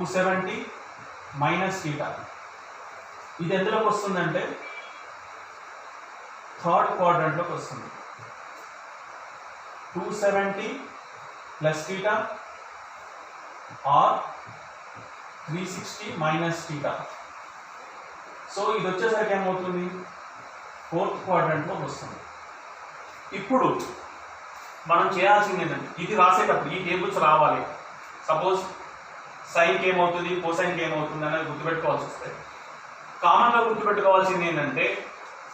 270 minus θ. ఇది ఎందులోకి వస్తుందంటే third క్వాడ్రంట్లోకి వస్తుంది. 270 ప్లస్ θ ఆర్ 360 మైనస్ θ. సో ఇది వచ్చేసరికి ఏమవుతుంది, ఫోర్త్ క్వాడ్రంట్లోకి వస్తుంది. ఇప్పుడు మనం చేయాల్సింది ఏంటంటే ఇది రాసేటప్పుడు ఈ టేబుల్స్ రావాలి. సపోజ్ సైన్కి ఏమవుతుంది, కోసైన్కి ఏమవుతుంది అనేది గుర్తుపెట్టుకోవాల్సి వస్తాయి. కామన్గా గుర్తుపెట్టుకోవాల్సింది ఏంటంటే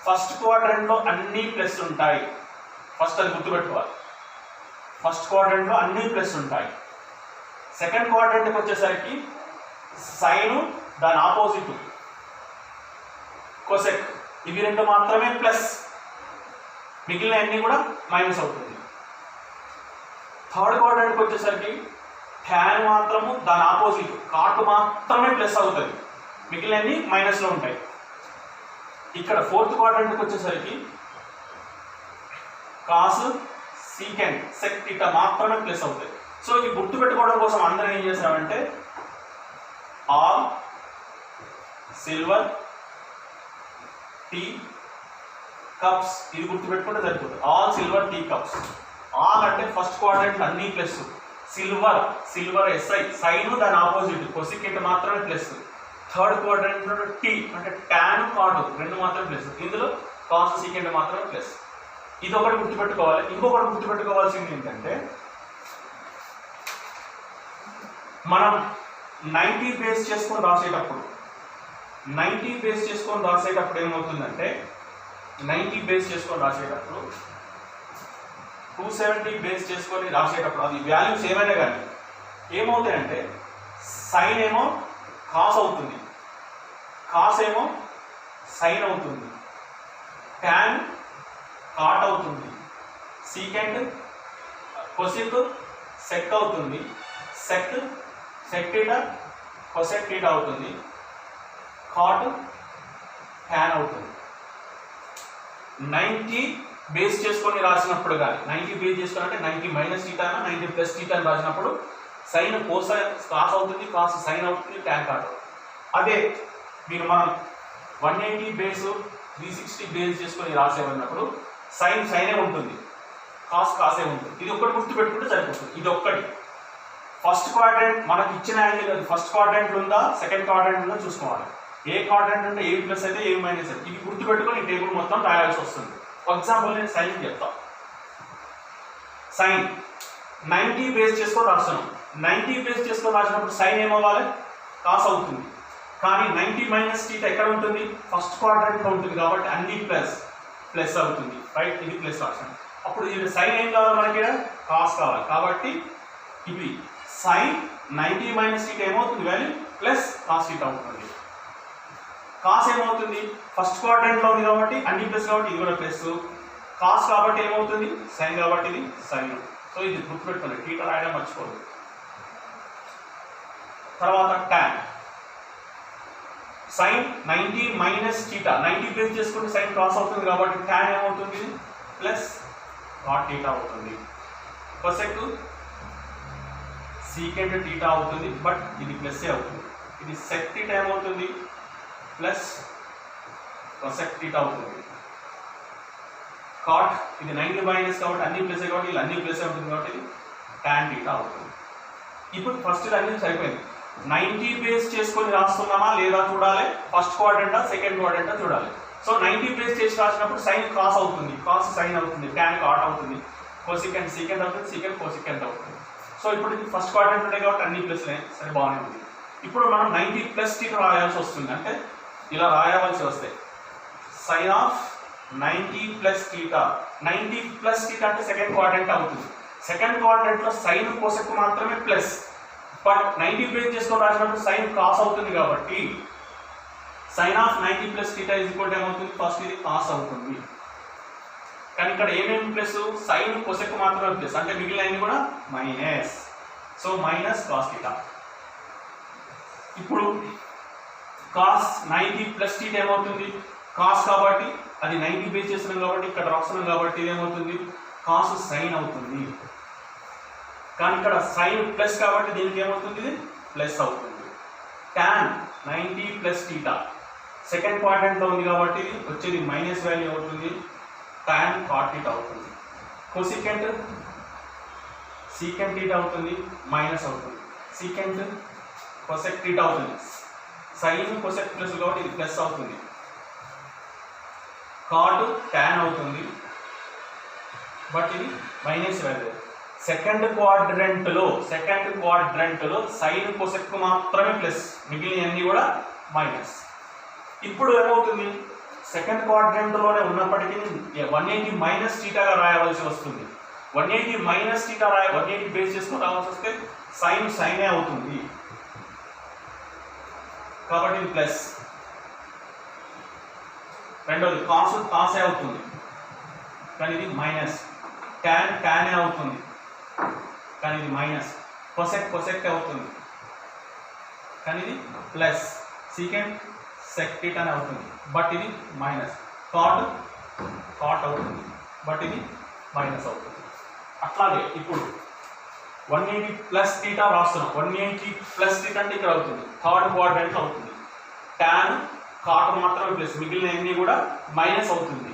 ఫస్ట్ క్వాడ్రంట్లో అన్ని ప్లస్ ఉంటాయి. ఫస్ట్ అది గుర్తుపెట్టుకోవాలి. ఫస్ట్ క్వాడ్రంట్లో అన్ని ప్లస్ ఉంటాయి. సెకండ్ క్వాడ్రంట్కి వచ్చేసరికి సైను దాని ఆపోజిట్ కోసెక్ ఇవి రెండు మాత్రమే ప్లస్, మిగిలిన అన్నీ కూడా మైనస్ అవుతుంది. థర్డ్ క్వాడ్రంట్కి వచ్చేసరికి ట్యాన్ మాత్రము దాని ఆపోజిట్ కాట్ మాత్రమే ప్లస్ అవుతుంది, మిగిలినన్ని మైనస్లో ఉంటాయి. ఇక్కడ ఫోర్త్ క్వాడ్రంట్కి వచ్చేసరికి కాస్ సీకెండ్ సెక్ θ మాత్రమే ప్లస్ అవుతాయి. సో ఇది గుర్తుపెట్టుకోవడం కోసం అందరం ఏం చేసామంటే ఆల్ సిల్వర్ టీ కప్స్ ఇది గుర్తుపెట్టుకుంటే సరిపోతుంది. All silver tea cups. All అంటే ఫస్ట్ క్వాడ్రంట్ అన్ని plus, silver silver SI sine దాని ఆపోజిట్ కొసికెంట్ మాత్రమే ప్లస్. థర్డ్ క్వాడ్రంట్ టీ అంటే ట్యాన్ కాట్ రెండు మాత్రమే ప్లస్, ఇందులో కాస్ సీకెంట్ మాత్రమే ప్లస్. ఇది ఒకటి గుర్తుపెట్టుకోవాలి. ఇంకొకటి గుర్తుపెట్టుకోవాల్సింది ఏంటంటే మనం 90 బేస్ చేసుకొని రాసేటప్పుడు 90 బేస్ చేసుకొని రాసేటప్పుడు ఏమవుతుందంటే 90 బేస్ చేసుకొని రాసేటప్పుడు 270 బేస్ చేసుకొని రాసేటప్పుడు అది వాల్యూస్ ఏమైనా కానీ ఏమవుతాయంటే సైన్ ఏమో కాస్ అవుతుంది, కాస్ ఏమో సైన్ అవుతుంది, ట్యాన్ కాట్ అవుతుంది, సీకెండ్ కొసిక్ సెక్ అవుతుంది, సెక్ సెక్ θ కొసెక్ θ అవుతుంది, కాట్ ట్యాన్ అవుతుంది. 90 బేస్ చేసుకొని రాసినప్పుడు కానీ 90 బేస్ చేసుకొని అంటే 90 మైనస్ θ 90 ప్లస్ θ అని రాసినప్పుడు సైన్ కాస్ అవుతుంది, కాస్ సైన్ అవుతుంది, ట్యాన్ కాట్ అవుతుంది. అదే మీరు మనం 180 బేస్ 360 బేస్ చేసుకొని రాసేవన్నప్పుడు సైన్ సైనే ఉంటుంది, కాస్ కాసే ఉంటుంది. ఇది ఒక్కటి గుర్తుపెట్టుకుంటే సరిపోతుంది. ఇది ఒక్కటి ఫస్ట్ క్వాడ్రంట్ మనకి ఇచ్చిన యాంగిల్ ఫస్ట్ క్వాడ్రంట్ ఉందా సెకండ్ క్వాడ్రంట్ ఉందా చూసుకోవాలి. ఏ క్వాడ్రంట్ ఉంటే ఏ ప్లస్ అయితే ఏ మైనస్ అయితే ఇది గుర్తుపెట్టుకొని ఈ టేబుల్ మొత్తం రాయాల్సి వస్తుంది. ఫర్ ఎగ్జాంపుల్ నేను సైన్ చెప్తా. సైన్ 90 బేస్ చేసుకొని రాస్తాను. 90 బేస్ చేసుకొని రాసినప్పుడు సైన్ ఏమవ్వాలి, కాస్ అవుతుంది. కానీ 90 మైనస్ θ ఎక్కడ ఉంటుంది, ఫస్ట్ క్వాడ్రంట్లో ఉంటుంది కాబట్టి అన్ని ప్లస్ ప్లస్ అవుతుంది, రైట్. ఇది ప్లస్ రాసాను. అప్పుడు ఇది సైన్ ఏం కావాలి మనకి, కాస్ కావాలి. కాబట్టి ఇవి సైన్ 90 మైనస్ θ ఏమవుతుంది వాల్యూ ప్లస్ కాస్ θ అవుతుంది. కాస్ ఏమవుతుంది, ఫస్ట్ క్వాడ్రంట్లో ఉంది కాబట్టి అన్ని ప్లస్ కాబట్టి ఇది కూడా ప్లస్, కాస్ కాబట్టి ఏమవుతుంది సైన్ కాబట్టి ఇది సైన్. సో ఇది గుర్తుపెట్టుకోండి, θ రాయడం మర్చిపోదు. తర్వాత ట్యాన్ సైన్ 90 మైనస్ θ 90 బేస్ చేసుకుంటే సైన్ కాస్ అవుతుంది కాబట్టి ట్యాన్ ఏమవుతుంది ప్లస్ కాట్ θ అవుతుంది. కొసెక్ సీకెంట్ θ అవుతుంది, బట్ ఇది ప్లస్ అవుతుంది. ఇది సెక్ θ ఏమవుతుంది ప్లస్ కొసెక్ θ అవుతుంది. కాట్ ఇది 90 మైనస్ కాబట్టి అన్ని ప్లస్ కాబట్టి ఇది అన్ని ప్లస్ అవుతుంది కాబట్టి ఇది ట్యాన్ θ అవుతుంది. ఇప్పుడు ఫస్ట్ ఇది అన్ని సరిపోయింది. 90 బేస్ చేసుకొని రాస్తున్నామా లేదా చూడాలి, ఫస్ట్ క్వాడ్రంటా సెకండ్ క్వాడ్రంటా చూడాలి. సో 90 బేస్ చేసి రాసినప్పుడు సైన్ కాస్ అవుతుంది, కాస్ సైన్ అవుతుంది, ట్యాన్ కాట్ అవుతుంది, కోసికెంట్ సీకెంట్ అవుతుంది, సీకెంట్ కోసికెంట్ అవుతుంది. సో ఇప్పుడు ఇది ఫస్ట్ క్వాడ్రంట్ ఉంటాయి కాబట్టి అన్ని ప్లస్లే, సరే బాగానే ఉంది. ఇప్పుడు మనం 90 ప్లస్ θ రాయాల్సి వస్తుంది. అంటే ఇలా రాయవలసి వస్తాయి సైన్ ఆఫ్ 90 ప్లస్ θ. 90 ప్లస్ θ అంటే సెకండ్ క్వాడ్రంట్ అవుతుంది. సెకండ్ క్వాడ్రంట్లో సైన్ కోసెక్ మాత్రమే ప్లస్, బట్ 90 బేస్ చేసుకొని రాసినప్పుడు సైన్ కాస్ అవుతుంది కాబట్టి sine of 90 plus θ is equal to ఏమవుతుంది, ఫస్ట్ ఇది కాస్ అవుతుంది. కానీ ఇక్కడ ఏమేమి ప్లస్, సైన్ కొసెక్ మాత్రమే ప్లస్, అంటే మిగిలినవి కూడా మైనస్. So minus cos θ. ఇప్పుడు కాస్ 90 ప్లస్ θ ఏమవుతుంది, కాస్ కాబట్టి అది 90 బేస్ చేస్తున్నాం కాబట్టి ఇక్కడ రాస్తున్నాం కాబట్టి ఇది ఏమవుతుంది కాస్ సైన్ అవుతుంది. కానీ ఇక్కడ సైన్ ప్లస్ కాబట్టి దీనికి ఏమవుతుంది, ప్లస్ అవుతుంది. tan 90 ప్లస్ టీటా సెకండ్ క్వాడ్రంట్లో ఉంది కాబట్టి వచ్చేది మైనస్ వాల్యూ అవుతుంది, tan cot టీటా అవుతుంది. కొసికెంట్ సీకెంట్ టీటా అవుతుంది, మైనస్ అవుతుంది. సీకెంట్ కొసెక్ టీటా అవుతుంది. సైన్ కొసెక్ ప్లస్ కాబట్టి ఇది ప్లస్ అవుతుంది. కాట్ tan అవుతుంది, బట్ ఇది మైనస్ వాల్యూ. సెకండ్ క్వాడ్రంట్లో సైన్ కొసెక్ మాత్రమే ప్లస్, మిగిలినవన్నీ కూడా మైనస్. ఇప్పుడు ఏమవుతుంది, సెకండ్ క్వాడ్రంట్లోనే ఉన్నప్పటికీ 180 మైనస్ టీటాగా రాయవలసి వస్తుంది. 180 మైనస్ టీటా 180 బేస్ చేసుకొని రావాల్సి వస్తే సైన్ సైనే అవుతుంది కాబట్టి ఇది ప్లస్. రెండోది కాస్ కాసే అవుతుంది కానీ ఇది మైనస్. tan టానే అవుతుంది కానీ ఇది మైనస్. కొసెక్ కొసెక్ అవుతుంది కానీ ఇది ప్లస్. సీకెంట్ సెక్ టీటానే అవుతుంది బట్ ఇది మైనస్. కాట్ కాట్ అవుతుంది బట్ ఇది మైనస్ అవుతుంది. అట్లాగే ఇప్పుడు 180 ప్లస్ టీటా రాస్తున్నాం. 180 ప్లస్ టీటా అంటే ఇక్కడ అవుతుంది, థర్డ్ క్వాడ్రంట్లో అవుతుంది. tan కాట్ మాత్రమే ప్లస్, మిగిలిన అన్ని కూడా మైనస్ అవుతుంది.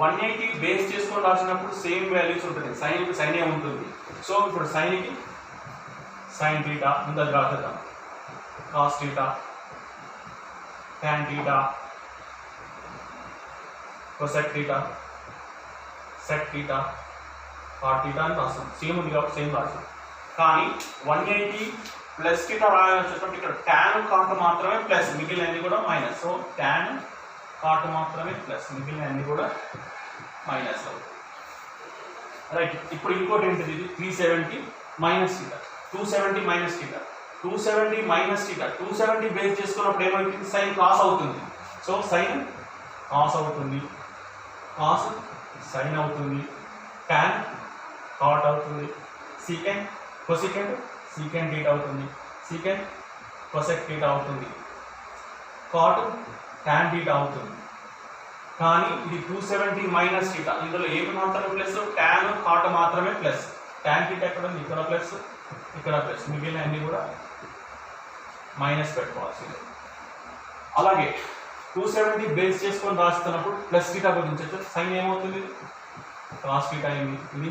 180 బేస్ చేసుకొని రాసినప్పుడు సేమ్ వాల్యూస్ ఉంటుంది, సైన్కి సైనే ఉంటుంది. సో ఇప్పుడు సైన్కి సైన్ టీటా ముందు రాసేద్దాం. Cos theta, tan theta, cosec theta, sec theta, cot theta అని రాస్తాం. సేమ్ ఉంది కాబట్టి సేమ్ రాస్తాం. కానీ 180 ప్లస్ టీటా రాయాల్సినప్పుడు ఇక్కడ tan కాట్ మాత్రమే ప్లస్, మిగిలినన్ని కూడా మైనస్. సో tan కాట్ మాత్రమే ప్లస్, మిగిలినన్ని కూడా మైనస్ అవుతుంది. రైట్. ఇప్పుడు ఇంకోటి ఏంటిది, ఇది 370 minus theta, 270 minus theta, 270 minus theta. 270 base చేసుకున్నప్పుడు ఏమవుతుంది, సైన్ కాస్ అవుతుంది. సో సైన్ కాస్ అవుతుంది, కాస్ సైన్ అవుతుంది, tan కాట్ అవుతుంది, సీకెంట్ కొసికెంట్ సీకెంట్ టీటా అవుతుంది, సీకెంట్ కొసెక్ టీటా అవుతుంది, కాట్ tan టీటా అవుతుంది. కానీ ఇది 270 మైనస్ టీటా, ఇందులో ఏమి మాత్రమే ప్లస్, tan కాట్ మాత్రమే ప్లస్. tan టీటా ఎక్కడ ఉంది, ఇక్కడ ప్లస్ ఇక్కడ ప్లస్, మిగిలిన అన్ని కూడా మైనస్ పెట్టుకోవాల్సింది. అలాగే 270 బేస్ చేసుకొని రాస్తున్నప్పుడు ప్లస్ టీటా గురించి సైన్ ఏమవుతుంది, కాస్ టీటా అయింది, ఇది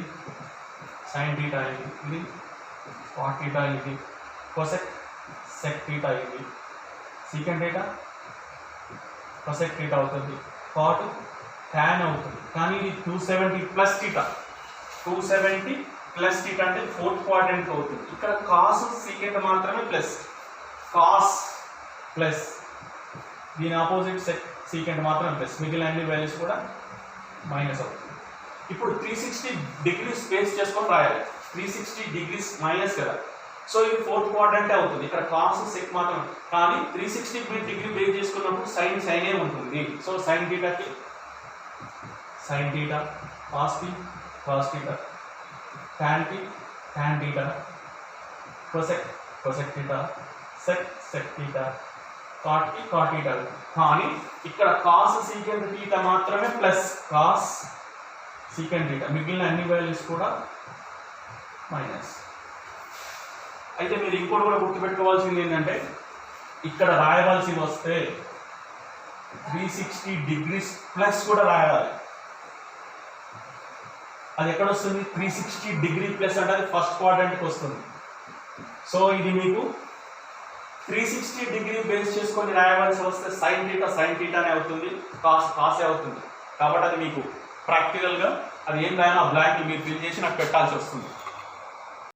సైన్ టీటా అయింది, ఇది కాట్ టీటా అయింది, కొసెక్ సెక్ టీటా అయింది, సీకెంట్ టీటా కొసెక్ టీటా అవుతుంది, కాట్ tan అవుతుంది. కానీ ఇది 270 ప్లస్ టీటా, 270 ప్లస్ టీటా అంటే ఫోర్త్ క్వాడ్రంట్ అవుతుంది. ఇక్కడ కాస్ సీకెంట్ మాత్రమే ప్లస్, కాస్ ప్లస్, దీని ఆపోజిట్ సెక్ సీకెంట్ మాత్రమే ప్లస్, మిగిలిన అన్ని వాల్యూస్ కూడా మైనస్ అవుతుంది. ఇప్పుడు 360 డిగ్రీస్ బేస్ చేసుకొని రాయాలి. 360 డిగ్రీస్ మైనస్ కదా, సో ఇది ఫోర్త్ క్వాడ్రంటే అవుతుంది. ఇక్కడ కాస్ సెక్ మాత్రం, కానీ 360 డిగ్రీ బేస్ చేసుకున్నప్పుడు సైన్ సైనే ఉంటుంది. సో సైన్ టీటాకి సైన్ టీటా, కాస్కి కాస్ టీటా, ట్యాన్కి tan theta, cosec cosec theta, sec sec theta, కాట్కి కాట్ టీటా. కానీ ఇక్కడ కాస్ సీకెంట్ టీటా మాత్రమే ప్లస్, కాస్ సీకెంట్ టీటా, మిగిలిన అన్ని వాల్యూస్ కూడా మైనస్. అయితే మీరు ఇంకోటి కూడా గుర్తుపెట్టుకోవాల్సింది ఏంటంటే, ఇక్కడ రాయవలసి వస్తే 360 డిగ్రీస్ ప్లస్ కూడా రాయాలి. అది ఎక్కడ వస్తుంది, 360 డిగ్రీ ప్లస్ అంటే అది ఫస్ట్ క్వాడ్రంట్కి వస్తుంది. సో ఇది మీకు 360 డిగ్రీ బేస్ చేసుకొని రాయవలసి వస్తే సైన్ టీటానే అవుతుంది, కాస్ కాసే అవుతుంది. కాబట్టి అది మీకు ప్రాక్టికల్గా అది ఏం రాయాలో ఆ బ్లాంక్ మీరు ఫిల్ చేసి నాకు పెట్టాల్సి వస్తుంది.